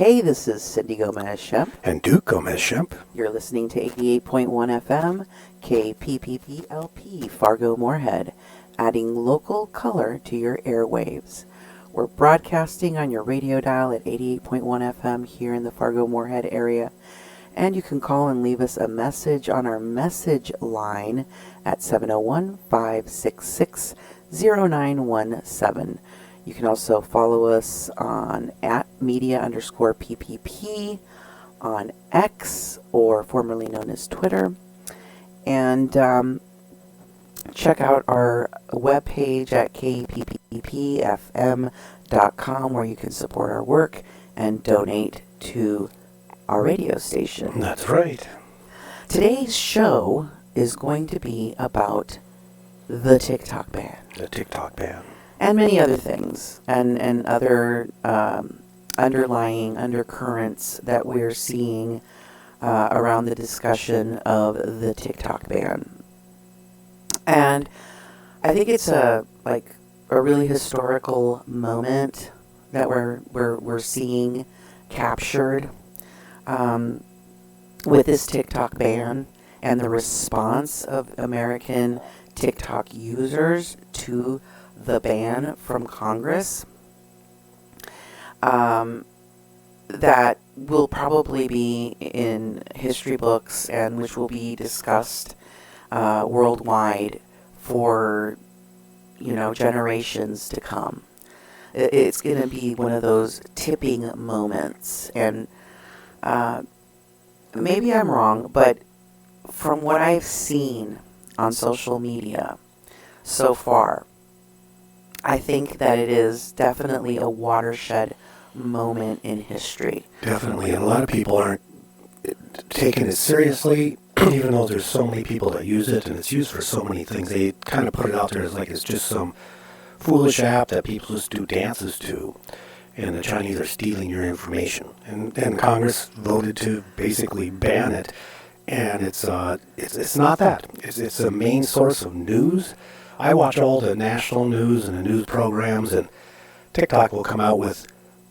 Hey, this is Cindy Gomez-Schempp. And Duke Gomez-Schempp. You're listening to 88.1 FM, KPPPLP, Fargo Moorhead, adding local color to your airwaves. We're broadcasting on your radio dial at 88.1 FM here in the Fargo Moorhead area. And you can call and leave us a message on our message line at 701-566-0917. You can also follow us on @media_PPP on X, or formerly known as Twitter. And check out our webpage at kpppfm.com, where you can support our work and donate to our radio station. That's right. Today's show is going to be about the TikTok ban. The TikTok ban. And many other things, and other underlying undercurrents that we're seeing around the discussion of the TikTok ban. And I think it's a really historical moment that we're seeing captured with this TikTok ban and the response of American TikTok users to the ban from Congress, that will probably be in history books and which will be discussed worldwide for generations to come. It's going to be one of those tipping moments, and maybe I'm wrong, but from what I've seen on social media so far, I think that it is definitely a watershed moment in history. Definitely, and a lot of people aren't taking it seriously, even though there's so many people that use it, and it's used for so many things. They kind of put it out there as like it's just some foolish app that people just do dances to, and the Chinese are stealing your information. And Congress voted to basically ban it, and it's not that. It's a main source of news. I watch all the national news and the news programs, and TikTok will come out with,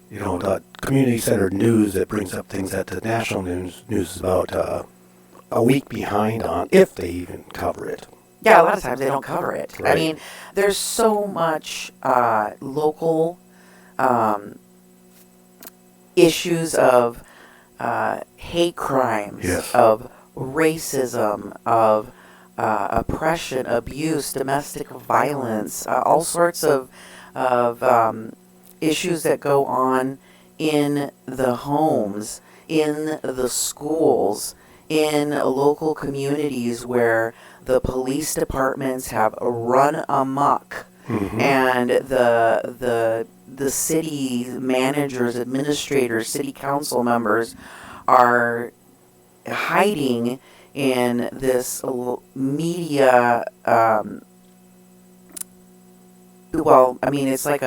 the community-centered news that brings up things that the national news is about a week behind on, if they even cover it. Yeah, a lot of times they don't cover it. Right. I mean, there's so much local issues of hate crimes, Yes. of racism, of oppression, abuse, domestic violence, all sorts of issues that go on in the homes, in the schools, in local communities where the police departments have run amok, and the city managers, administrators, city council members are hiding in this media, it's like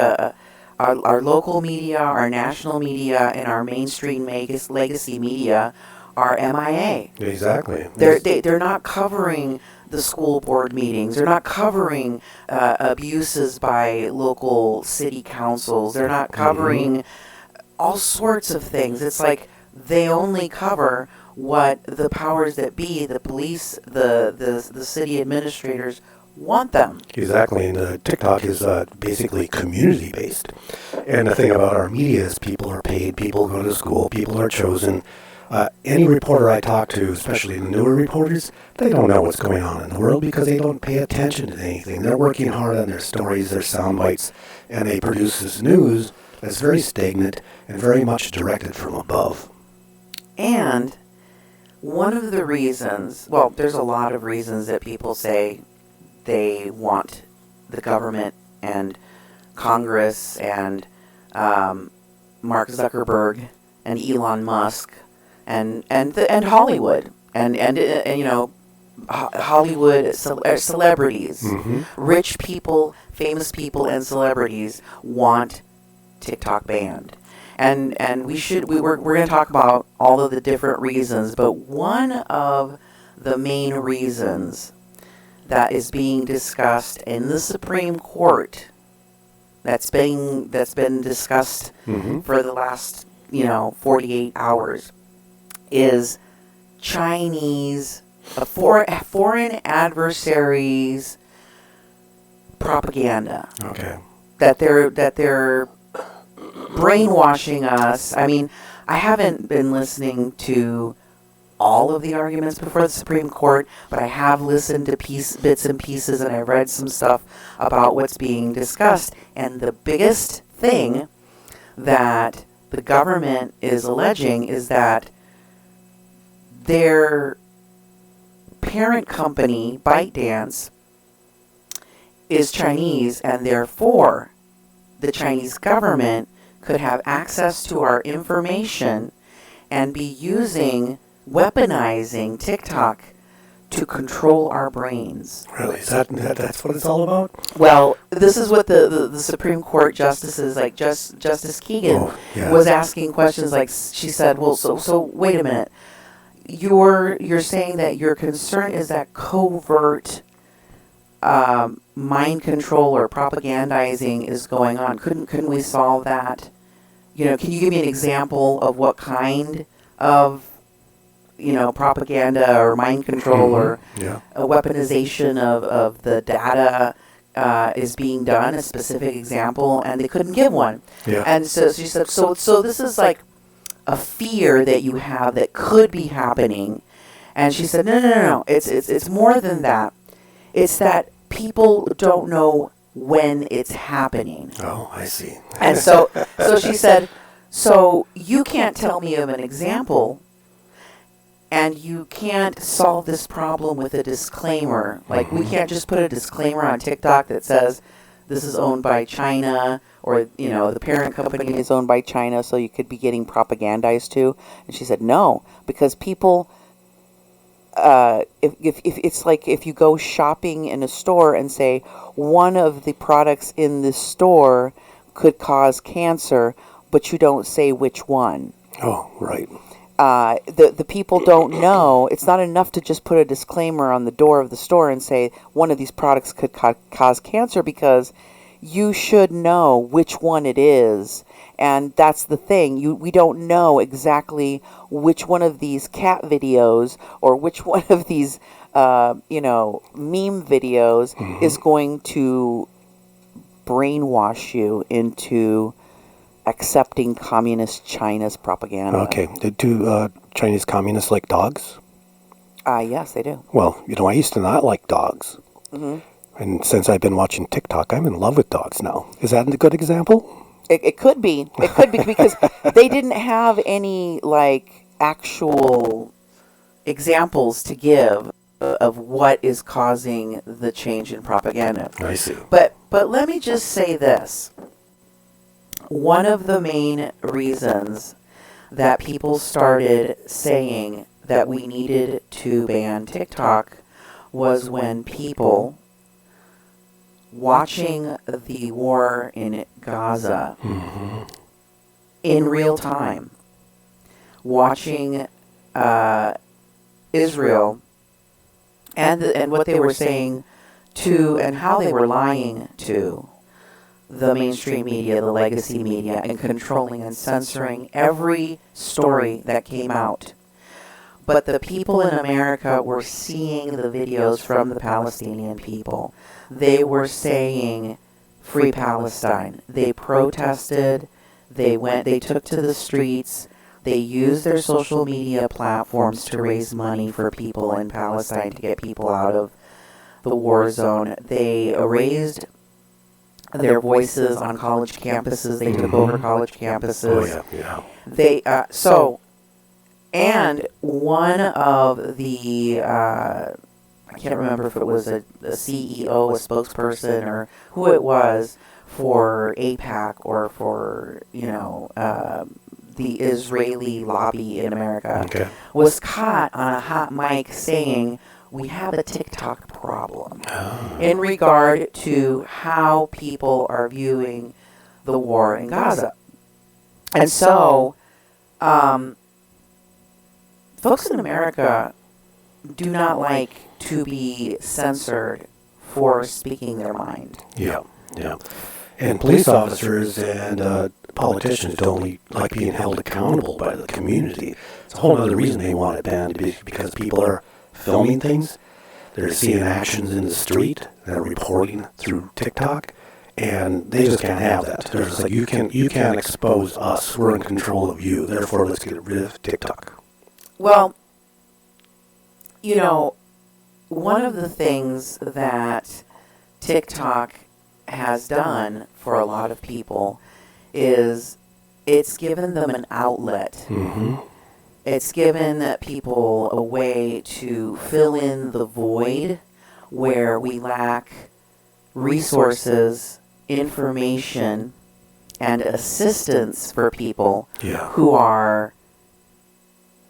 our local media, our national media, and our mainstream legacy media are MIA. Exactly. They're not covering the school board meetings. They're not covering abuses by local city councils. They're not covering all sorts of things. It's like they only cover what the powers that be, the police, the city administrators, want them. Exactly, and TikTok is basically community-based. And the thing about our media is people are paid, people go to school, people are chosen. Any reporter I talk to, especially the newer reporters, they don't know what's going on in the world because they don't pay attention to anything. They're working hard on their stories, their sound bites, and they produce this news that's very stagnant and very much directed from above. And one of the reasons, there's a lot of reasons that people say they want the government and Congress and Mark Zuckerberg and Elon Musk and Hollywood and Hollywood celebrities, rich people, famous people, and celebrities want TikTok banned. And we're going to talk about all of the different reasons, but one of the main reasons that is being discussed in the Supreme Court, that's been discussed for the last 48 hours is Chinese, foreign adversaries propaganda. Okay. That they're brainwashing us. I mean, I haven't been listening to all of the arguments before the Supreme Court, but I have listened to bits and pieces, and I've read some stuff about what's being discussed. And the biggest thing that the government is alleging is that their parent company, ByteDance, is Chinese, and therefore the Chinese government could have access to our information and be weaponizing TikTok to control our brains. Really? That's what it's all about? Well, this is what the Supreme Court justices, like Justice Keegan, was asking questions. Like, she said, well, so wait a minute. You're saying that your concern is that covert mind control or propagandizing is going on. Couldn't we solve that? Can you give me an example of what kind of propaganda or mind control or a weaponization of the data is being done, a specific example, and they couldn't give one. Yeah. And so she said, so this is like a fear that you have that could be happening. And she said, no. It's more than that. It's that people don't know when it's happening. Oh, I see. And so she said, so you can't tell me of an example, and you can't solve this problem with a disclaimer. Like, we can't just put a disclaimer on TikTok that says this is owned by China, or, the parent company is owned by China, so you could be getting propagandized too. And she said, no, because people, if it's like if you go shopping in a store and say one of the products in this store could cause cancer, but you don't say which one. Oh, right. The people don't know. It's not enough to just put a disclaimer on the door of the store and say one of these products could cause cancer, because you should know which one it is. And that's the thing. We don't know exactly which one of these cat videos or which one of these, meme videos is going to brainwash you into accepting communist China's propaganda. Okay. Do Chinese communists like dogs? Yes, they do. Well, I used to not like dogs. Mm-hmm. And since I've been watching TikTok, I'm in love with dogs now. Is that a good example? It could be. It could be because they didn't have any, like, actual examples to give of what is causing the change in propaganda. I see. But let me just say this. One of the main reasons that people started saying that we needed to ban TikTok was when people watching the war in Gaza in real time, watching Israel and what they were saying to and how they were lying to the mainstream media, the legacy media, and controlling and censoring every story that came out. But the people in America were seeing the videos from the Palestinian people. They were saying, "Free Palestine." They protested. They took to the streets. They used their social media platforms to raise money for people in Palestine, to get people out of the war zone. They raised their voices on college campuses. They took over college campuses. Oh, yeah. And one of the, I can't remember if it was a CEO, a spokesperson, or who it was for AIPAC or for, the Israeli lobby in America, was caught on a hot mic saying, we have a TikTok problem in regard to how people are viewing the war in Gaza. And so, folks in America do not like to be censored for speaking their mind. Yeah. And police officers and politicians don't like being held accountable by the community. It's a whole other reason they want it banned, because people are filming things. They're seeing actions in the street. They're reporting through TikTok. And they just can't have that. They're just like, you can't expose us. We're in control of you. Therefore, let's get rid of TikTok. Well, one of the things that TikTok has done for a lot of people is it's given them an outlet. Mm-hmm. It's given people a way to fill in the void where we lack resources, information, and assistance for people who are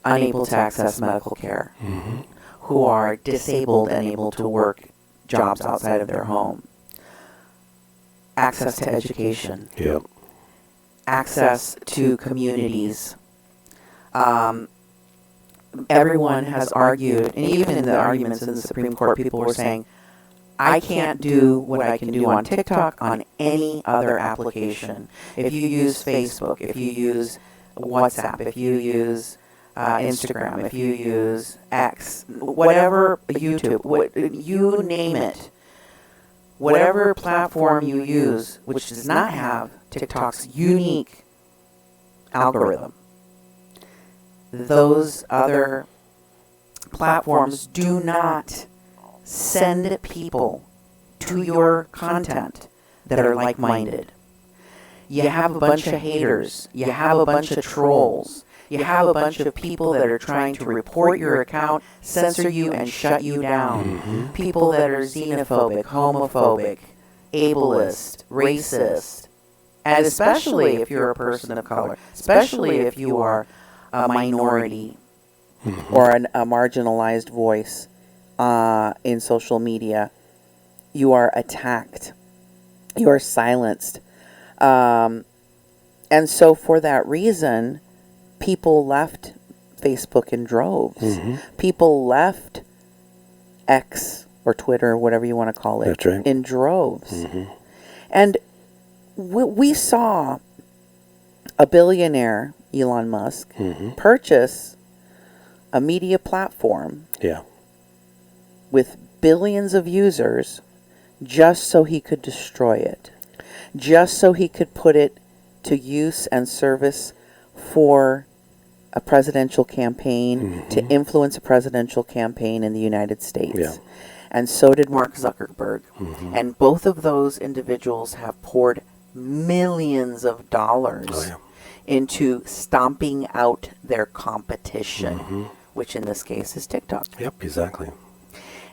unable to access medical care, mm-hmm. who are disabled and able to work jobs outside of their home. Access to education. Yep. Access to communities. Everyone has argued, and even in the arguments in the Supreme Court, people were saying, I can't do what I can do on TikTok on any other application. If you use Facebook, if you use WhatsApp, if you use Instagram, if you use X, whatever, YouTube, you name it. Whatever platform you use, which does not have TikTok's unique algorithm, those other platforms do not send people to your content that are like-minded. You have a bunch of haters. You have a bunch of trolls. You have a bunch of people that are trying to report your account, censor you, and shut you down. Mm-hmm. People that are xenophobic, homophobic, ableist, racist. And especially if you're a person of color, especially if you are a minority or a marginalized voice in social media, you are attacked. You are silenced. And so for that reason, people left Facebook in droves. Mm-hmm. People left X or Twitter, whatever you want to call it, That's right. in droves. Mm-hmm. And we saw a billionaire, Elon Musk, purchase a media platform with billions of users just so he could destroy it, just so he could put it to use and service for a presidential campaign, to influence a presidential campaign in the United States. Yeah. And so did Mark Zuckerberg. And both of those individuals have poured millions of dollars into stomping out their competition, which in this case is TikTok. Yep, exactly.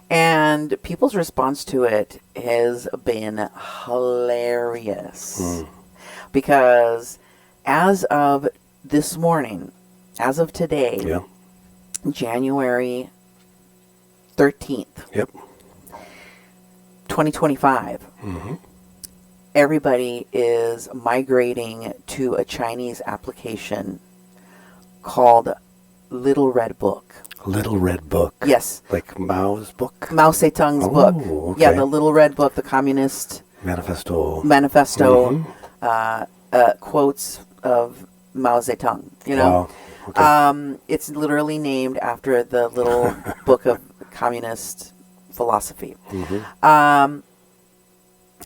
And people's response to it has been hilarious. Because as of this morning, as of today, January 13th, 2025, everybody is migrating to a Chinese application called Little Red Book. Little Red Book. Yes. Like Mao's book? Mao Zedong's book. Okay. Yeah, the Little Red Book, the Communist Manifesto. Quotes of Mao Zedong, you know. Wow. Okay. It's literally named after the little book of communist philosophy.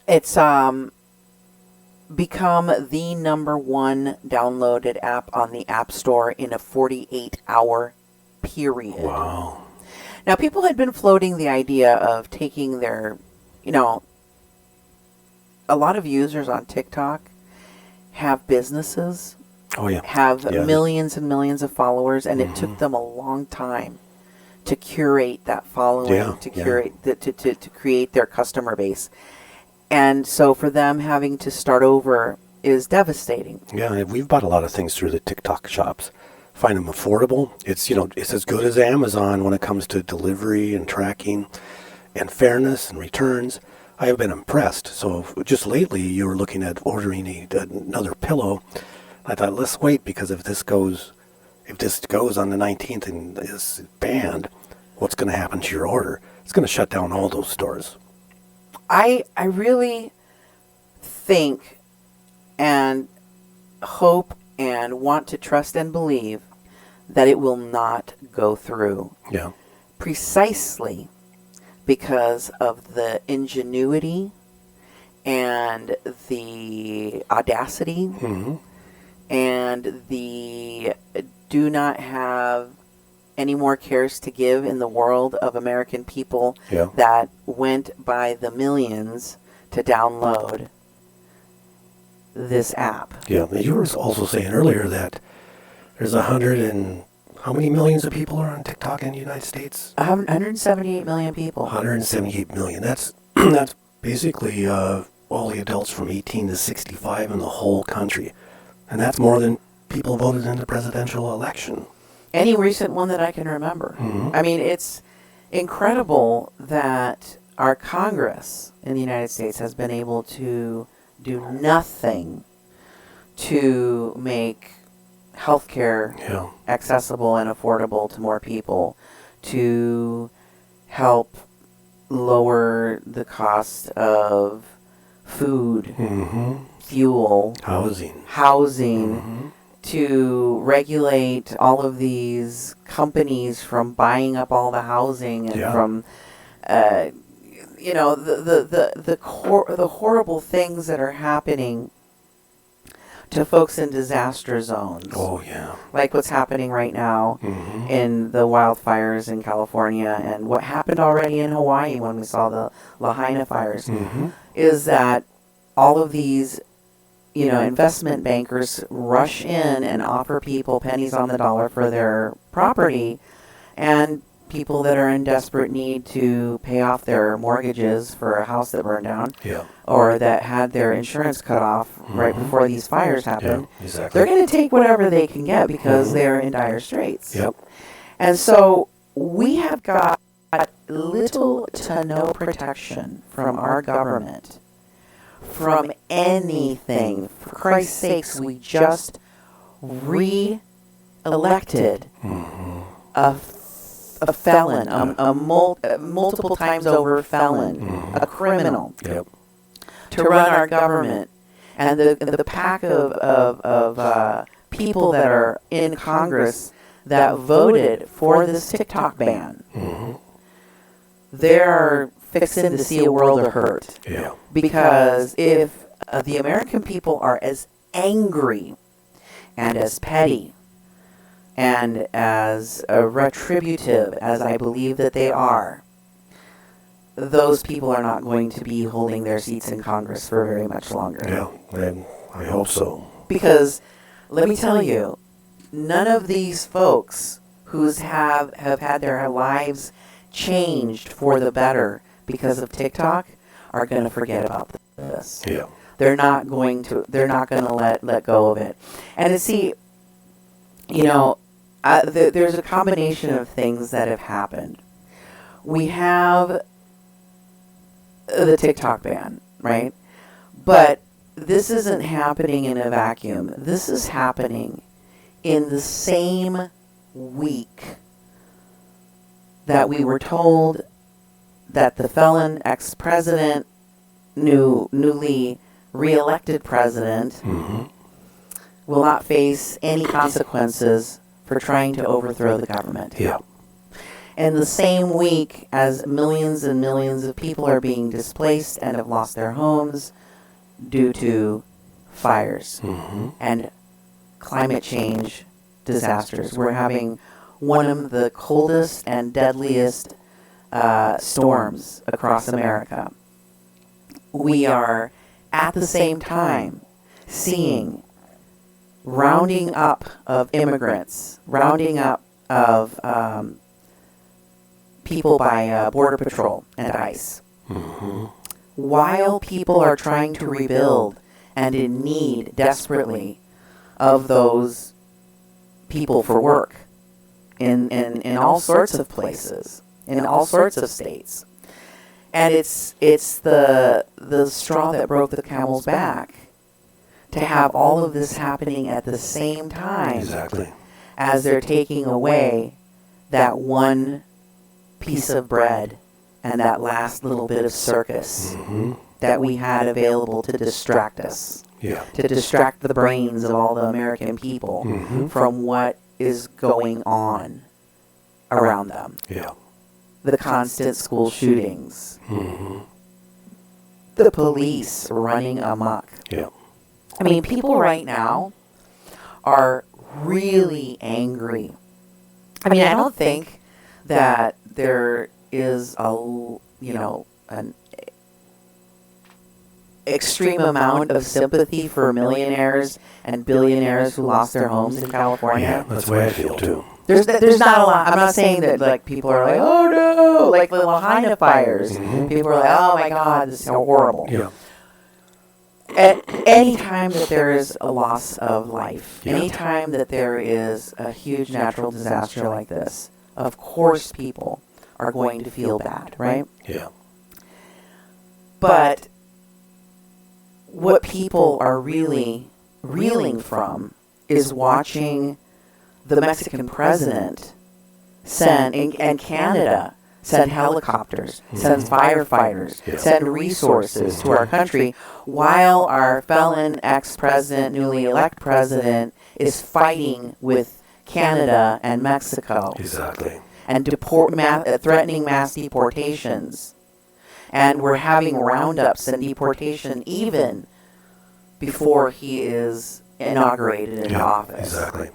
It's become the number one downloaded app on the App Store in a 48-hour period. Wow. Now, people had been floating the idea of taking their, a lot of users on TikTok have businesses, have millions and millions of followers, and it took them a long time to curate that following, to create their customer base. And so for them having to start over is devastating. Yeah, we've bought a lot of things through the TikTok shops. Find them affordable. It's, it's as good as Amazon when it comes to delivery and tracking and fairness and returns. I have been impressed. So just lately you were looking at ordering another pillow. I thought, let's wait, because if this goes on the 19th and is banned, what's going to happen to your order? It's going to shut down all those stores. I really think and hope and want to trust and believe that it will not go through. Yeah. Precisely because of the ingenuity and the audacity and the do not have any more cares to give in the world of American people that went by the millions to download this app. Yeah, you were also saying earlier that there's 100 and how many millions of people are on TikTok in the United States? 178 million people. 178 million. That's that's basically all the adults from 18 to 65 in the whole country. And that's more than people voted in the presidential election. Any recent one that I can remember. I mean, it's incredible that our Congress in the United States has been able to do nothing to make healthcare accessible and affordable to more people, to help lower the cost of food, fuel, housing, to regulate all of these companies from buying up all the housing and from you know, the horrible things that are happening to folks in disaster zones. Oh, yeah. Like what's happening right now in the wildfires in California and what happened already in Hawaii when we saw the Lahaina fires, is that all of these, you know, investment bankers rush in and offer people pennies on the dollar for their property, and people that are in desperate need to pay off their mortgages for a house that burned down or that had their insurance cut off right before these fires happened, they're going to take whatever they can get because they're in dire straits. And so we have got little to no protection from our government from anything. For Christ's sakes, we just re-elected a felon, multiple times over felon, a criminal, to run our government. And the pack of people that are in Congress that voted for this TikTok ban, they're fixing to see a world of hurt. Because if the American people are as angry and as petty and as retributive as I believe that they are, those people are not going to be holding their seats in Congress for very much longer. I hope so. Because, let me tell you, none of these folks who have had their lives changed for the better because of TikTok are going to forget about this. They're not going to let go of it. And to see, you know, there's a combination of things that have happened. We have the TikTok ban, right? But this isn't happening in a vacuum. This is happening in the same week that we were told that the felon ex-president, newly re-elected president, will not face any consequences for trying to overthrow the government. In the same week as millions and millions of people are being displaced and have lost their homes due to fires and climate change disasters. We're having one of the coldest and deadliest storms across America. We are at the same time seeing rounding up of immigrants, rounding up of people by Border Patrol and ICE. While people are trying to rebuild and in need desperately of those people for work in all sorts of places, in all sorts of states. And it's the straw that broke the camel's back to have all of this happening at the same time as they're taking away that one piece of bread and that last little bit of circus that we had available to distract us, Yeah. to distract the brains of all the American people from what is going on around them. Yeah. The constant school shootings, the police running amok. Yeah. I mean, people right now are really angry. I mean, I don't think that there is an extreme amount of sympathy for millionaires and billionaires who lost their homes in California. Yeah, that's the way I feel too. There's not a lot. I'm not saying that like people are like, oh no, like the Lahaina fires. People are like, oh my God, this is so horrible. Yeah. At any time that there is a loss of life, any time that there is a huge natural disaster like this, of course people are going to feel bad, right? Yeah. But what people are really reeling from is watching the Mexican president and Canada send helicopters, send firefighters, send resources to our country, while our felon ex-president, newly elected president, is fighting with Canada and Mexico. Exactly. And threatening mass deportations. And we're having roundups and deportation even before he is inaugurated in office. Exactly.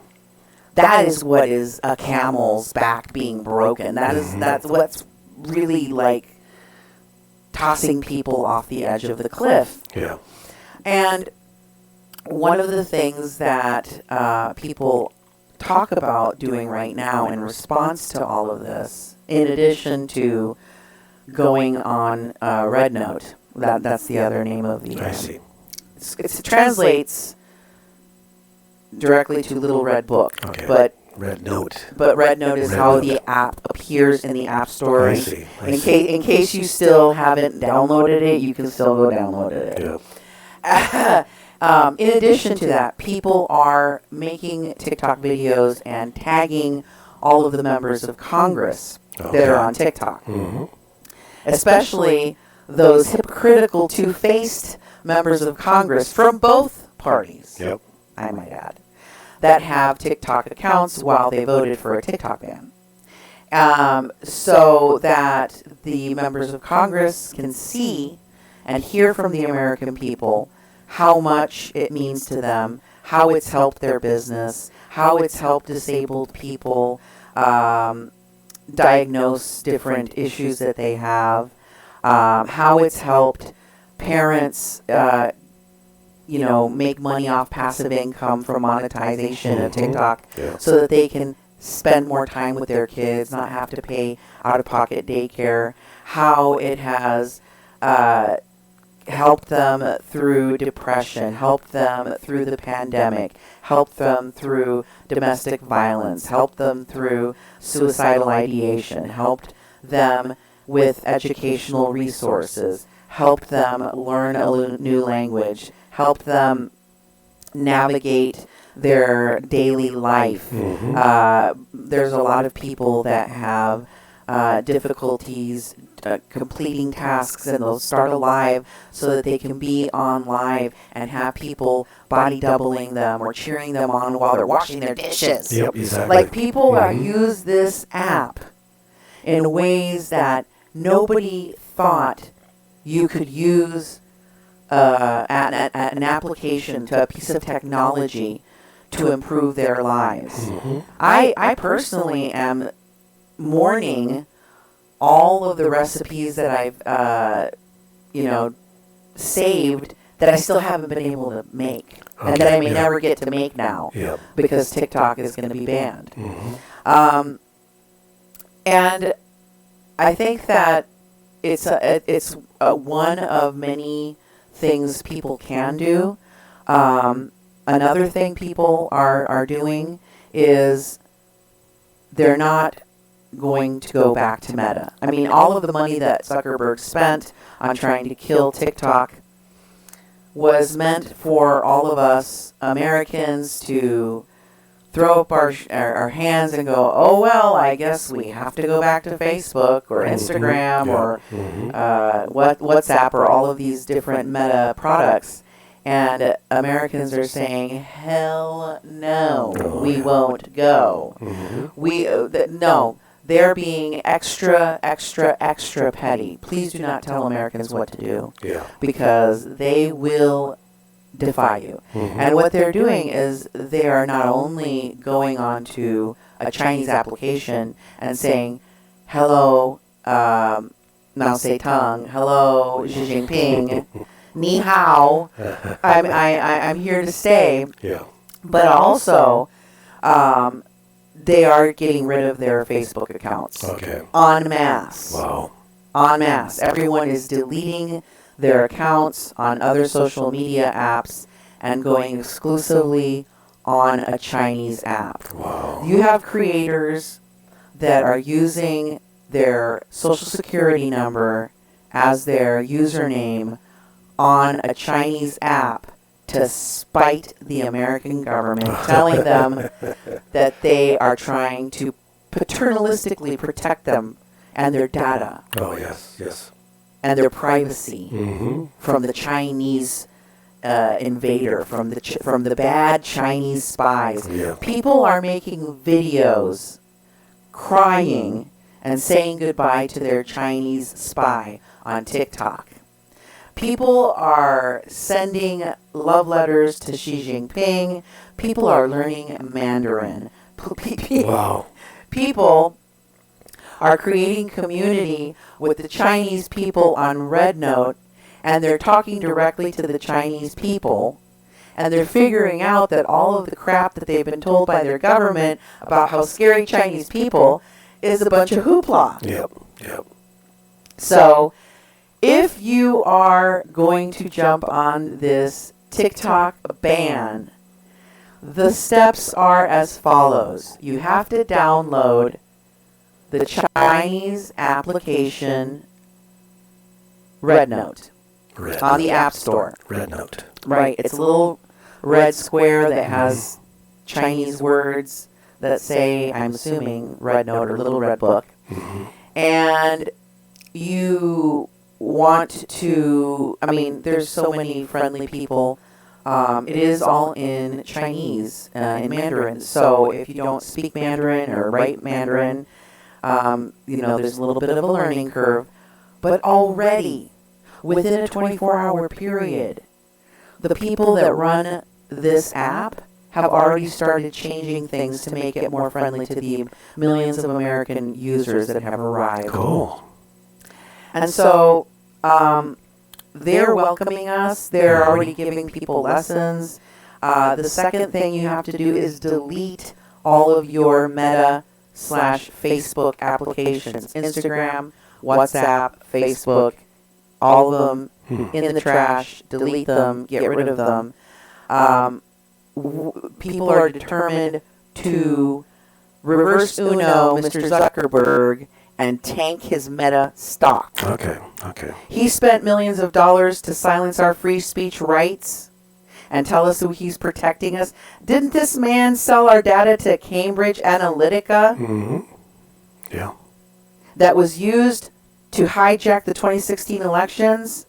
That is what is a camel's back being broken. That's what's really like tossing people off the edge of the cliff. Yeah. And one of the things that people talk about doing right now in response to all of this, in addition to going on Red Note, that's the other name of the. I see. It translates directly to Little Red Book, Okay. but Red Note. Red Note is Red how Note. the app appears in the App Store. I see. In case you still haven't downloaded it, you can still go download it. Yeah. In addition to that, people are making TikTok videos and tagging all of the members of Congress that are on TikTok. Especially those hypocritical, two-faced members of Congress from both parties, Yep. I might add, that have TikTok accounts while they voted for a TikTok ban. So that the members of Congress can see and hear from the American people how much it means to them, how it's helped their business, how it's helped disabled people diagnose different issues that they have, how it's helped parents make money off passive income from monetization of TikTok so that they can spend more time with their kids, not have to pay out-of-pocket daycare, how it has helped them through depression, helped them through the pandemic, helped them through domestic violence, helped them through suicidal ideation, helped them with educational resources, helped them learn a new language, helped them navigate their daily life. There's a lot of people that have difficulties completing tasks, and they'll start a live so that they can be on live and have people body doubling them or cheering them on while they're washing their dishes. Yep, exactly. Like people use this app in ways that nobody thought you could use an application to a piece of technology to improve their lives. I personally am mourning all of the recipes that I've saved that I still haven't been able to make, and that I may never get to make now because TikTok is going to be banned. And I think that it's one of many things people can do. Another thing people are doing is they're not going to go back to Meta. I mean, all of the money that Zuckerberg spent on trying to kill TikTok was meant for all of us Americans to, throw up our hands and go, oh, well, I guess we have to go back to Facebook or Instagram or WhatsApp or all of these different meta products. And Americans are saying, hell no, we won't go. No, they're being extra, extra, extra petty. Please do not tell Americans what to do, because they will defy you. And what they're doing is they are not only going on to a Chinese application and saying, hello, Mao Zedong, hello, Xi Jinping, ni hao, I'm here to stay. But also, they are getting rid of their Facebook accounts. En masse. Wow. En masse. Everyone is deleting their accounts on other social media apps and going exclusively on a Chinese app. Wow. You have creators that are using their social security number as their username on a Chinese app to spite the American government, telling them that they are trying to paternalistically protect them and their data. Oh, yes. And their privacy from the Chinese invader, from the bad Chinese spies. People are making videos crying and saying goodbye to their Chinese spy on TikTok. People are sending love letters to Xi Jinping. People are learning Mandarin. Wow. People are creating community with the Chinese people on RedNote, and they're talking directly to the Chinese people, and they're figuring out that all of the crap that they've been told by their government about how scary Chinese people is a bunch of hoopla. Yep. So, if you are going to jump on this TikTok ban, the steps are as follows. You have to download the Chinese application RedNote on the App Store. RedNote. Right. It's a little red square that has Chinese words that say, I'm assuming, RedNote or Little Red Book. And you want to, there's so many friendly people. It is all in Chinese, in Mandarin. So if you don't speak Mandarin or write Mandarin, there's a little bit of a learning curve. But already, within a 24-hour period, the people that run this app have already started changing things to make it more friendly to the millions of American users that have arrived. Cool. And so they're welcoming us. They're already giving people lessons. The second thing you have to do is delete all of your Meta/Facebook applications. Instagram, WhatsApp, Facebook, all of them in the trash. Delete them. Get rid of them. People are determined to reverse Uno Mr. Zuckerberg and tank his Meta stock. Okay. He spent millions of dollars to silence our free speech rights and tell us who he's protecting us. Didn't this man sell our data to Cambridge Analytica? Yeah. That was used to hijack the 2016 elections?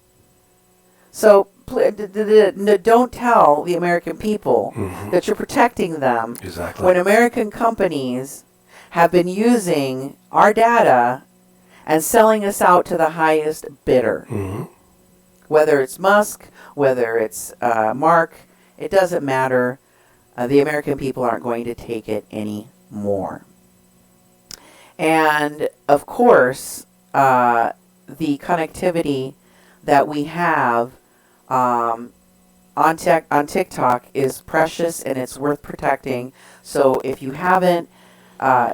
So don't tell the American people that you're protecting them when American companies have been using our data and selling us out to the highest bidder. Whether it's Musk, whether it's Mark, it doesn't matter. The American people aren't going to take it anymore. And, of course, the connectivity that we have on TikTok is precious and it's worth protecting. So if you haven't,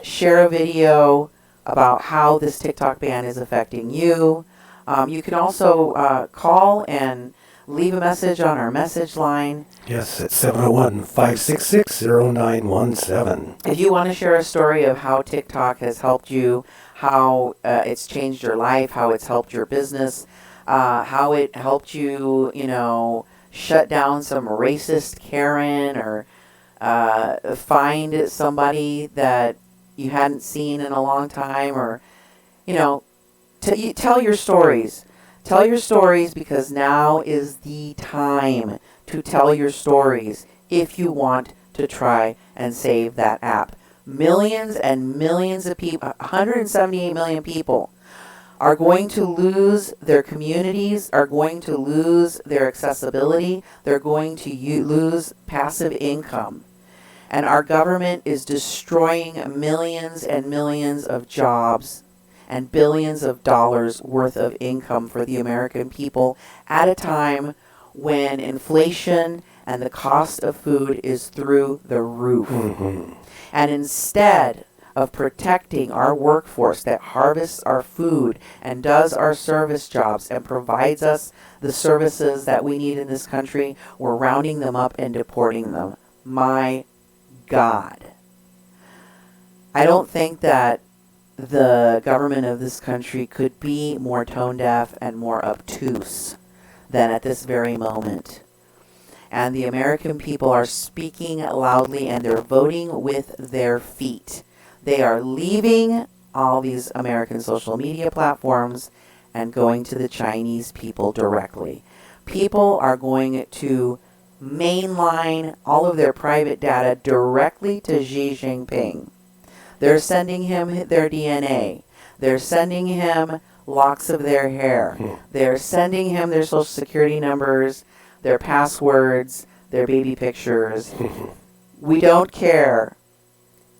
share a video about how this TikTok ban is affecting you. You can also call and leave a message on our message line. Yes, it's 701-566-0917. If you want to share a story of how TikTok has helped you, how it's changed your life, how it's helped your business, how it helped you, shut down some racist Karen or find somebody that you hadn't seen in a long time, or, tell your stories. Tell your stories, because now is the time to tell your stories if you want to try and save that app. Millions and millions of people, 178 million people, are going to lose their communities, are going to lose their accessibility, they're going to lose passive income. And our government is destroying millions and millions of jobs and billions of dollars worth of income for the American people at a time when inflation and the cost of food is through the roof. And instead of protecting our workforce that harvests our food and does our service jobs and provides us the services that we need in this country, we're rounding them up and deporting them. My God. I don't think that the government of this country could be more tone deaf and more obtuse than at this very moment. And the American people are speaking loudly, and they're voting with their feet. They are leaving all these American social media platforms and going to the Chinese people directly. People are going to mainline all of their private data directly to Xi Jinping. They're sending him their DNA. They're sending him locks of their hair. They're sending him their social security numbers, their passwords, their baby pictures. We don't care.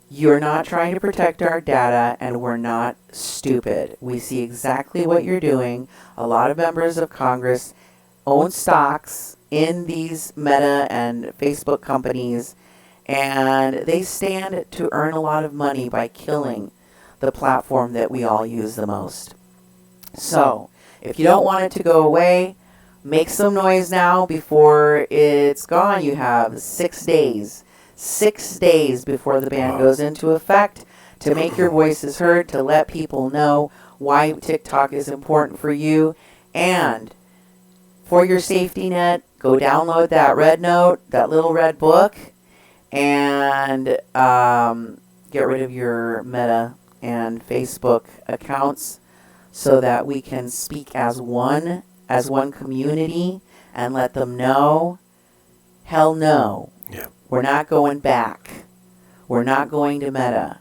You're not trying to protect our data, and we're not stupid. We see exactly what you're doing. A lot of members of Congress own stocks in these Meta and Facebook companies, and they stand to earn a lot of money by killing the platform that we all use the most. So, if you don't want it to go away, make some noise now before it's gone. You have 6 days. 6 days before the ban goes into effect to make your voices heard, to let people know why TikTok is important for you. And for your safety net, go download that red note, that little red book, and get rid of your Meta and Facebook accounts so that we can speak as one community and let them know, hell no. Yeah. We're not going back. We're not going to Meta.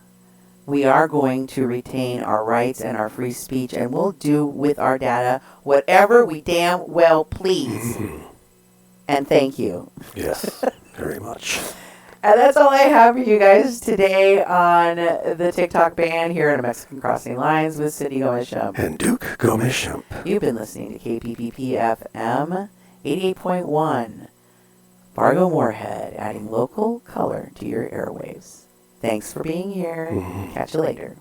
We are going to retain our rights and our free speech, and we'll do with our data whatever we damn well please. And thank you. Yes, very much. And that's all I have for you guys today on the TikTok ban here at Mexican Crossing Lines with Cindy Gomez-Schempp. And Duke Gomez-Schempp. You've been listening to KPPP FM 88.1. Fargo Moorhead, adding local color to your airwaves. Thanks for being here. Catch you later.